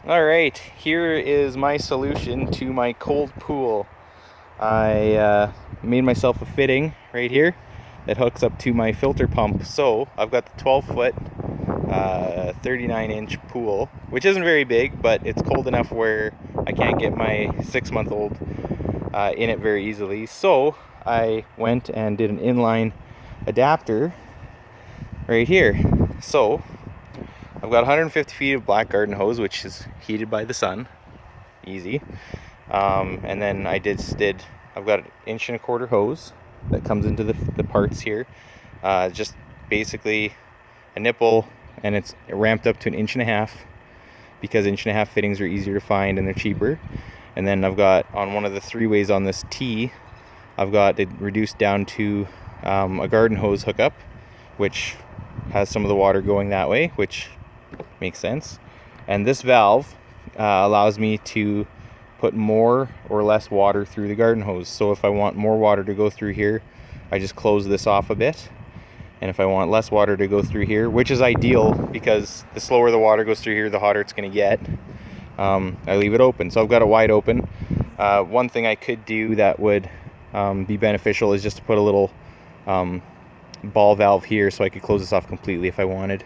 Alright, here is my solution to my cold pool. I made myself a fitting right here that hooks up to my filter pump. So I've got the 12-foot, 39-inch pool, which isn't very big, but it's cold enough where I can't get my 6-month-old in it very easily. So I went and did an inline adapter right here. So I've got 150 feet of black garden hose, which is heated by the sun, easy. And then I've got an 1.25 inch hose that comes into the parts here. Just basically a nipple, and it's ramped up to 1.5 inches because 1.5 inch fittings are easier to find and they're cheaper. And then I've got, on one of the 3-ways on this T, I've got it reduced down to a garden hose hookup, which has some of the water going that way, which makes sense. And this valve allows me to put more or less water through the garden hose. So if I want more water to go through here, I just close this off a bit. And if I want less water to go through here, which is ideal because the slower the water goes through here, the hotter it's going to get, I leave it open. So I've got it wide open. One thing I could do that would be beneficial is just to put a little ball valve here so I could close this off completely if I wanted.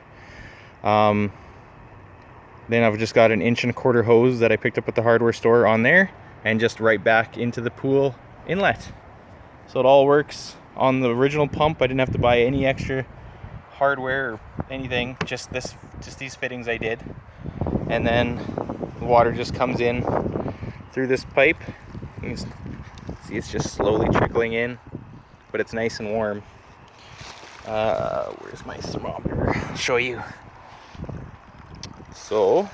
Then I've just got an 1.25 inch hose that I picked up at the hardware store on there, and just right back into the pool inlet. So it all works on the original pump. I didn't have to buy any extra hardware or anything, just these fittings I did. And then the water just comes in through this pipe. You can see it's just slowly trickling in, but it's nice and warm. Where's my thermometer? I'll show you. So,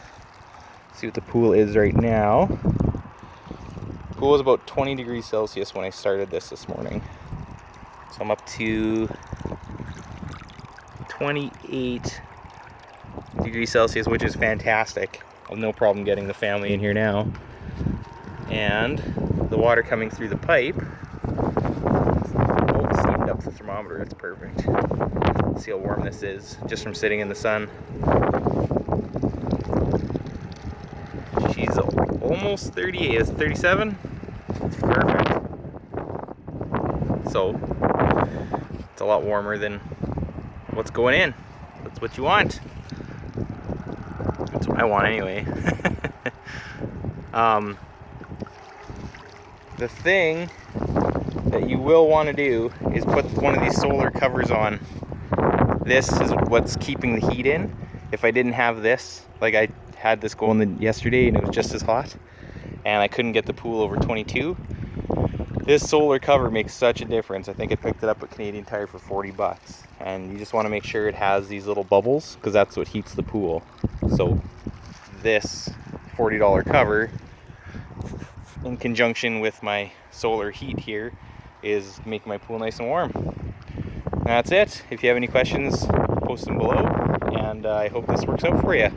see what the pool is right now. The pool was about 20 degrees Celsius when I started this morning. So I'm up to 28 degrees Celsius, which is fantastic. I have no problem getting the family in here now. And the water coming through the pipe, steamed up the thermometer. That's perfect. See how warm this is just from sitting in the sun. She's almost 38. It's 37. Perfect. So it's a lot warmer than what's going in. That's what you want. That's what I want anyway. The thing that you will want to do is put one of these solar covers on. This is what's keeping the heat in. If I didn't have this, like I had this going yesterday and it was just as hot, and I couldn't get the pool over 22, this solar cover makes such a difference. I think I picked it up at Canadian Tire for 40 bucks. And you just want to make sure it has these little bubbles, because that's what heats the pool. So this $40 cover, in conjunction with my solar heat here, is making my pool nice and warm. And that's it. If you have any questions, post them below, and I hope this works out for you.